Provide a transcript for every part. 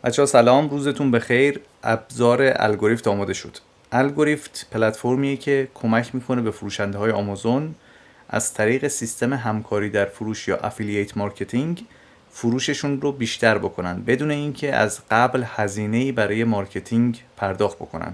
بچه‌ها سلام، روزتون بخیر. ابزار الگوریفت آماده شد. الگوریفت پلتفرمیه که کمک میکنه به فروشنده های آمازون از طریق سیستم همکاری در فروش یا افیلیت مارکتینگ فروششون رو بیشتر بکنن بدون اینکه از قبل هزینه‌ای برای مارکتینگ پرداخت بکنن.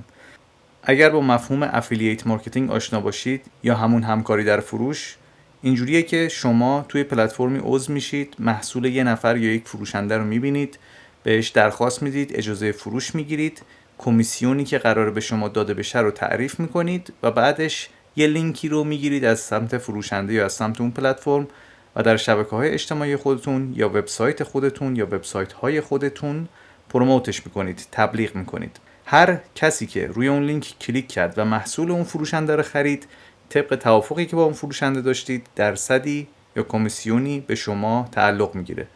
اگر با مفهوم افیلیت مارکتینگ آشنا باشید یا همون همکاری در فروش، اینجوریه که شما توی پلتفرمی عضو میشید، محصول یه نفر یا یک فروشنده رو میبینید، بهش درخواست میدید، اجازه فروش میگیرید، کمیسیونی که قراره به شما داده بشه رو تعریف میکنید و بعدش یه لینکی رو میگیرید از سمت فروشنده یا از سمت اون پلتفرم و در شبکه‌های اجتماعی خودتون یا وبسایت خودتون یا وبسایت‌های خودتون پروموتش میکنید، تبلیغ میکنید. هر کسی که روی اون لینک کلیک کرد و محصول اون فروشنده رو خرید، طبق توافقی که با اون فروشنده داشتید درصدی یا کمیسیونی به شما تعلق میگیره.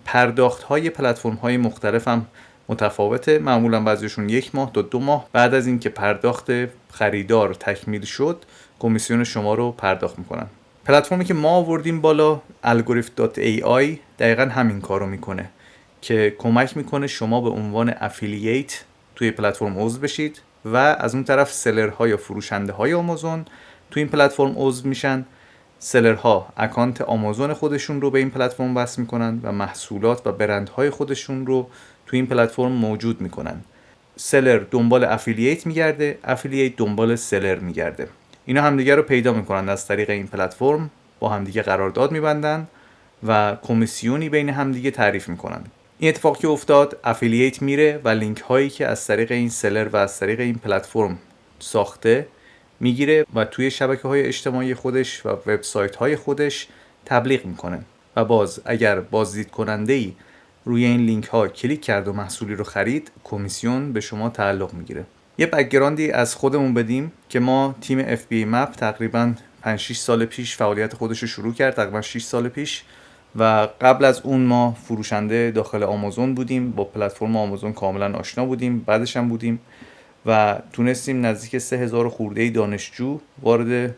پرداخت های پلتفرم های مختلف هم متفاوته، معمولا بعضیشون 1 ماه تا 2 ماه بعد از اینکه پرداخت خریدار تکمیل شد کمیسیون شما رو پرداخت میکنن. پلتفرمی که ما آوردیم بالا algorithm.ai دقیقا همین کارو میکنه که کمک میکنه شما به عنوان افیلیت توی پلتفرم عضو بشید و از اون طرف سلرها یا فروشنده های آمازون توی این پلتفرم عضو میشن. سلرها اکانت آمازون خودشون رو به این پلتفرم وصل میکنن و محصولات و برندهای خودشون رو توی این پلتفرم موجود میکنن. سلر دنبال افیلیت میگرده، افیلیت دنبال سلر میگرده. اینا همدیگه رو پیدا میکنن از طریق این پلتفرم، با همدیگه قرارداد میبندن و کمیسیونی بین همدیگه تعریف میکنن. این اتفاق که افتاد، افیلیت میره و لینک هایی که از طریق این سلر و از طریق این پلتفرم ساخته میگیره و توی شبکه‌های اجتماعی خودش و وبسایت‌های خودش تبلیغ میکنه و باز اگر بازدید کننده‌ای روی این لینک ها کلیک کرد و محصولی رو خرید، کمیسیون به شما تعلق میگیره. یه بک‌گراندی از خودمون بدیم که ما تیم FBA مپ تقریباً 5-6 سال پیش فعالیت خودش رو شروع کرد، تقریباً 6 سال پیش، و قبل از اون ما فروشنده داخل آمازون بودیم، با پلتفرم آمازون کاملا آشنا بودیم، بعدش هم بودیم و تونستیم نزدیک 3000 خورده دانشجو وارد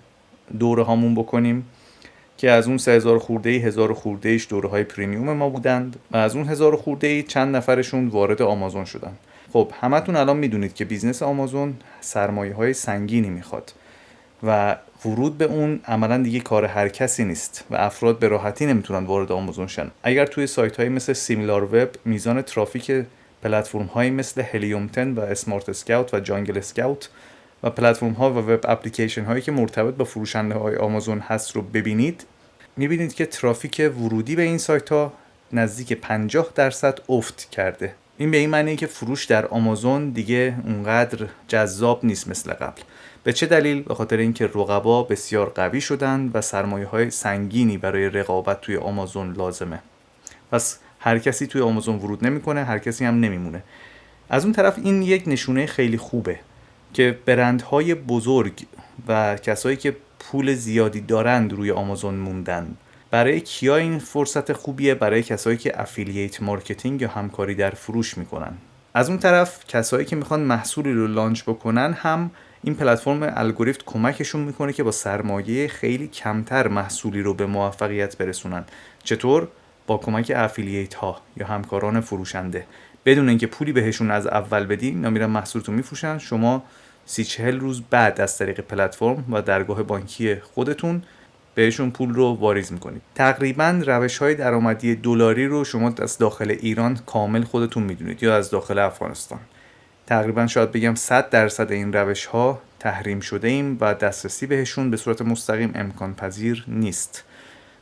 دوره هامون بکنیم که از اون 3000 خورده 1000 خورده ایش دوره های پریمیوم ما بودند و از اون 1000 خورده ای چند نفرشون وارد آمازون شدن. خب همتون الان میدونید که بیزنس آمازون سرمایه های سنگینی میخواد و ورود به اون عملا دیگه کار هر کسی نیست و افراد به راحتی نمیتونن وارد آمازون شن. اگر توی سایت های مثل سیمیلار وب میزان ترافیک پلتفرم هایی مثل هلیوم 10 و اسمارت اسکاوت و جانگل اسکاوت و پلتفرم ها و وب اپلیکیشن هایی که مرتبط با فروشنده های آمازون هست رو ببینید، میبینید که ترافیک ورودی به این سایت ها نزدیک 50% افت کرده. این به این معنیه که فروش در آمازون دیگه اونقدر جذاب نیست مثل قبل. به چه دلیل؟ به خاطر اینکه رقبا بسیار قوی شدن و سرمایه‌های سنگینی برای رقابت توی آمازون لازمه. پس هر کسی توی آمازون ورود نمیکنه، هر کسی هم نمیمونه. از اون طرف این یک نشونه خیلی خوبه که برندهای بزرگ و کسایی که پول زیادی دارند روی آمازون موندن. برای کیا این فرصت خوبیه؟ برای کسایی که افیلیت مارکتینگ یا همکاری در فروش میکنن. از اون طرف کسایی که میخوان محصولی رو لانچ بکنن هم این پلتفرم الگوریفت کمکشون میکنه که با سرمایه خیلی کمتر محصولی رو به موفقیت برسونن. چطور؟ با کمک افیلیت ها یا همکاران فروشنده. بدون اینکه پولی بهشون از اول بدی، اینا میرن محصولتون میفروشن، شما 30-40 روز بعد از طریق پلتفرم و درگاه بانکی خودتون بهشون پول رو واریز میکنید. تقریبا روش‌های درآمدی دلاری رو شما از داخل ایران کامل خودتون میدونید یا از داخل افغانستان. تقریبا شاید بگم 100% این روش‌ها تحریم شده ایم و دسترسی بهشون به صورت مستقیم امکان پذیر نیست.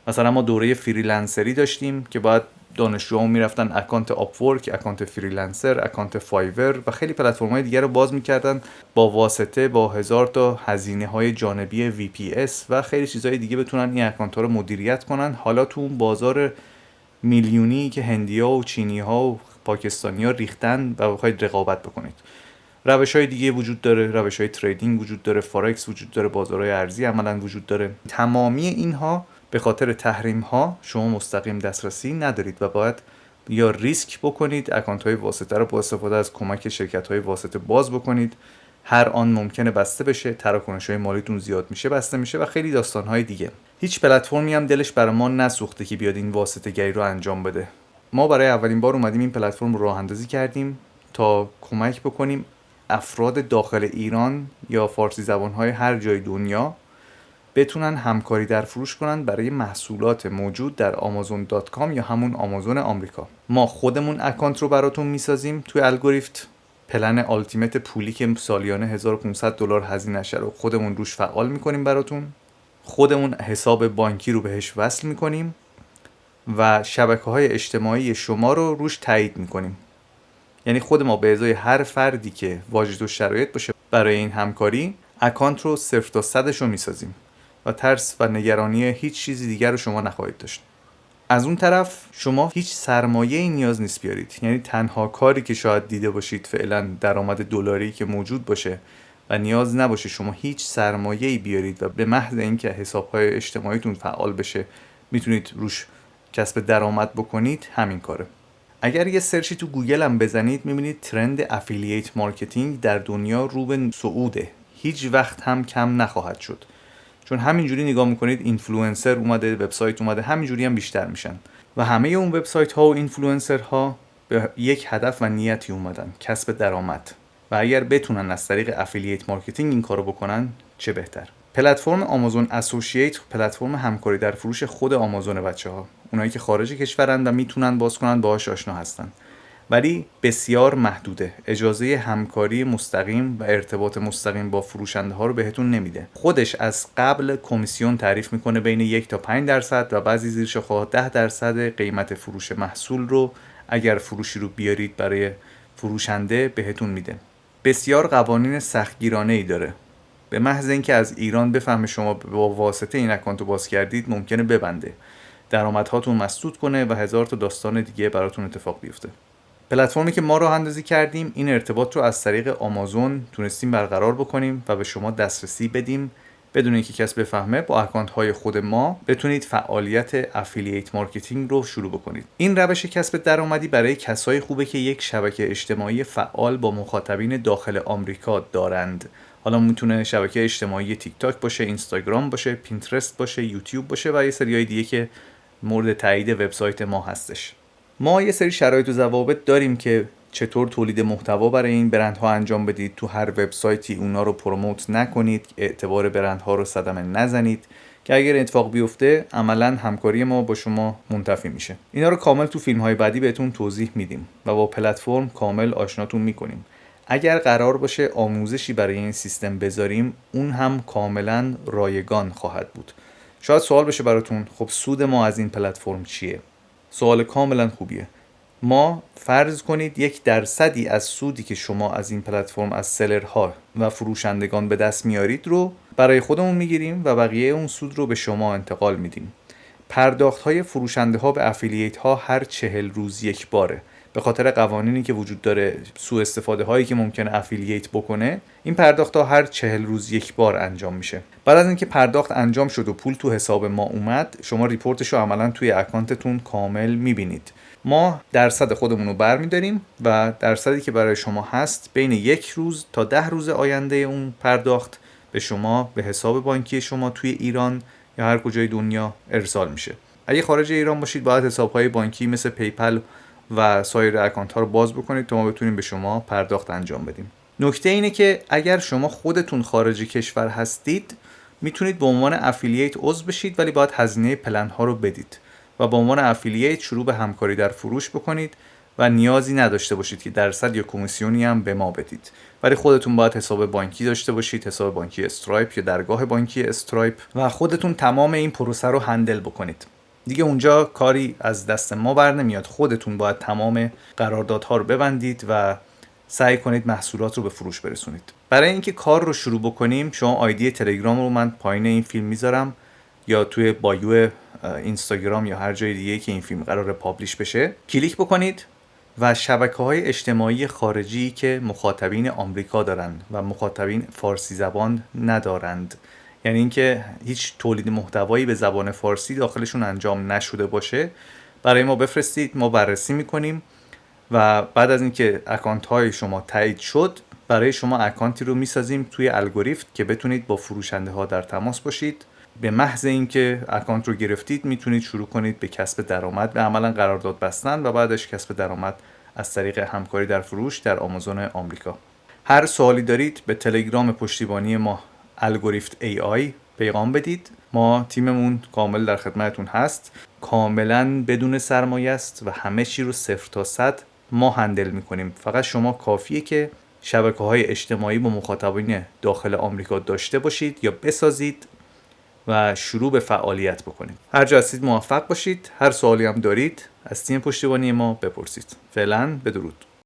مثلا ما دوره فریلنسری داشتیم که باید دانشجوها میرفتن اکانت آپورک، اکانت فریلنسر، اکانت فایور و خیلی پلتفرم‌های دیگه رو باز میکردن با واسطه با 1000 تا هزینه‌های جانبی VPS و خیلی چیزهای دیگه بتونن این اکانت‌ها رو مدیریت کنن. حالا تو اون بازار میلیونی که هندی‌ها و چینی‌ها و پاکستانی‌ها ریختن و بخواید رقابت بکنید، روش‌های دیگه وجود داره، روش‌های تریدینگ وجود داره، فارکس وجود داره، بازارهای ارزی عملاً وجود داره. تمامی اینها به خاطر تحریم ها شما مستقیم دسترسی ندارید و باید یا ریسک بکنید اکانت های واسطه رو با استفاده از کمک شرکت های واسطه باز بکنید، هر آن ممکنه بسته بشه، تراکنش های مالیتون زیاد میشه بسته میشه و خیلی داستان های دیگه. هیچ پلتفرمی هم دلش برای ما نسوخته که بیاد این واسطه گری رو انجام بده. ما برای اولین بار اومدیم این پلتفرم رو راه اندازی کردیم تا کمک بکنیم افراد داخل ایران یا فارسی زبان‌های هر جای دنیا بتونن همکاری در فروش کنن برای محصولات موجود در amazon.com یا همون آمازون آمریکا. ما خودمون اکانت رو براتون میسازیم توی الگوریفت. پلن آلتیمت پولی که سالیانه $1500 هزینه‌شه رو خودمون روش فعال میکنیم براتون. خودمون حساب بانکی رو بهش وصل میکنیم و شبکه‌های اجتماعی شما رو روش تایید میکنیم. یعنی خود ما به ازای هر فردی که واجد الشرایط باشه برای این همکاری اکانت رو 0 تا 100 رو میسازیم و ترس و نگرانی هیچ چیزی دیگر رو شما نخواهید داشت. از اون طرف شما هیچ سرمایه‌ای نیاز نیست بیارید. یعنی تنها کاری که شاید دیده باشید فعلا درآمد دلاری که موجود باشه و نیاز نباشه شما هیچ سرمایه‌ای بیارید و به محض اینکه حساب‌های اجتماعیتون فعال بشه میتونید روش کسب درآمد بکنید، همین کاره. اگر یه سرچی تو گوگل هم بزنید میبینید ترند افیلیت مارکتینگ در دنیا رو به صعوده. هیچ وقت هم کم نخواهد شد. چون همینجوری نگاه میکنید اینفلوئنسر اومده، وبسایت اومده، همینجوری هم بیشتر میشن و همه اون وبسایت ها و اینفلوئنسر ها به یک هدف و نیتی اومدن، کسب درآمد. و اگر بتونن از طریق افیلیت مارکتینگ این کارو بکنن چه بهتر. پلتفرم آمازون اسوسییت پلتفرم همکاری در فروش خود آمازون بچه‌ها، اونایی که خارج کشورن و میتونن باز کنن باهاش آشنا هستن، ولی بسیار محدوده. اجازه همکاری مستقیم و ارتباط مستقیم با فروشنده ها رو بهتون نمیده. خودش از قبل کمیسیون تعریف میکنه بین 1 تا 5% و بعضی زیر شاخه‌ها 10% قیمت فروش محصول رو اگر فروشی رو بیارید برای فروشنده بهتون میده. بسیار قوانین سختگیرانه‌ای داره. به محض اینکه از ایران بفهمه شما با واسطه این اکانت رو باز کردید ممکنه ببنده، درآمدهاتون مسدود کنه و هزار تا داستان دیگه براتون اتفاق بیفته. پلتفرمی که ما راه اندازی کردیم این ارتباط رو از طریق آمازون تونستیم برقرار بکنیم و به شما دسترسی بدیم بدون اینکه کس بفهمه. با اکانت های خود ما بتونید فعالیت افیلیت مارکتینگ رو شروع بکنید. این روش کسب درآمدی برای کسایی خوبه که یک شبکه اجتماعی فعال با مخاطبین داخل آمریکا دارند. حالا میتونه شبکه اجتماعی تیک تاک باشه، اینستاگرام باشه، پینترست باشه، یوتیوب باشه و یه سریای دیگه که مورد تایید وبسایت ما هستش. ما یه سری شرایط و ضوابط داریم که چطور تولید محتوا برای این برندها انجام بدید. تو هر وبسایتی اونا رو پروموت نکنید، اعتبار برندها رو صدمه نزنید که اگر اتفاق بیفته عملاً همکاری ما با شما منتفی میشه. اینا رو کامل تو فیلم‌های بعدی بهتون توضیح میدیم و با پلتفرم کامل آشناتون میکنیم. اگر قرار باشه آموزشی برای این سیستم بذاریم اون هم کاملاً رایگان خواهد بود. شاید سوال بشه براتون خب سود ما از این پلتفرم چیه؟ سوال کاملا خوبیه. ما فرض کنید 1% از سودی که شما از این پلتفرم از سلرها و فروشندگان به دست میارید رو برای خودمون میگیریم و بقیه اون سود رو به شما انتقال میدیم. پرداخت های فروشنده ها به افیلیت ها هر 40 روز یک باره. به خاطر قوانینی که وجود داره، سوء استفاده هایی که ممکنه افیلیت بکنه، این پرداخت ها هر 40 روز یک بار انجام میشه. بعد از اینکه پرداخت انجام شد و پول تو حساب ما اومد، شما ریپورتش رو عملاً توی اکانتتون کامل میبینید. ما درصد خودمون رو برمی‌داریم و درصدی که برای شما هست بین 1 روز تا 10 روز آینده اون پرداخت به شما به حساب بانکی شما توی ایران یا هر کجای دنیا ارسال میشه. اگه خارج ایران باشید باید حساب‌های بانکی مثل پیپل و سایر اکانت‌ها رو باز بکنید تا ما بتونیم به شما پرداخت انجام بدیم. نکته اینه که اگر شما خودتون خارج کشور هستید میتونید به عنوان افیلیت عضو بشید، ولی باید هزینه پلن ها رو بدید و به عنوان افیلیت شروع به همکاری در فروش بکنید و نیازی نداشته باشید که درصد یا کمیسیونی هم به ما بدید. ولی خودتون باید حساب بانکی داشته باشید، حساب بانکی استرایپ یا درگاه بانکی استرایپ، و خودتون تمام این پروسه رو هندل بکنید. دیگه اونجا کاری از دست ما بر نمیاد. خودتون باید تمام قراردادها رو ببندید و سعی کنید محصولات رو به فروش برسونید. برای اینکه کار رو شروع بکنیم شما آیدی تلگرام رو من پایین این فیلم میذارم یا توی بایو اینستاگرام یا هر جای دیگه که این فیلم قراره پابلیش بشه کلیک بکنید و شبکه‌های اجتماعی خارجی که مخاطبین آمریکا دارن و مخاطبین فارسی زبان ندارند، یعنی اینکه هیچ تولید محتوایی به زبان فارسی داخلشون انجام نشده باشه، برای ما بفرستید. ما بررسی میکنیم و بعد از اینکه اکانت های شما تایید شد برای شما اکانتی رو میسازیم توی الگوریتم که بتونید با فروشنده ها در تماس باشید به محض اینکه اکانت رو گرفتید میتونید شروع کنید به کسب درآمد، به عملا قرارداد بستن و بعدش کسب درآمد از طریق همکاری در فروش در آمازون آمریکا. هر سوالی دارید به تلگرام پشتیبانی ما الگوریفت AI پیغام بدید. ما تیممون کامل در خدمتتون هست، کاملا بدون سرمایه است و همه چی رو 0 تا 100 ما هندل میکنیم. فقط شما کافیه که شبکه‌های اجتماعی با مخاطبین داخل آمریکا داشته باشید یا بسازید و شروع به فعالیت بکنید. هر جا هستید موفق باشید. هر سوالی هم دارید از تیم پشتیبانی ما بپرسید. فعلا بدرود.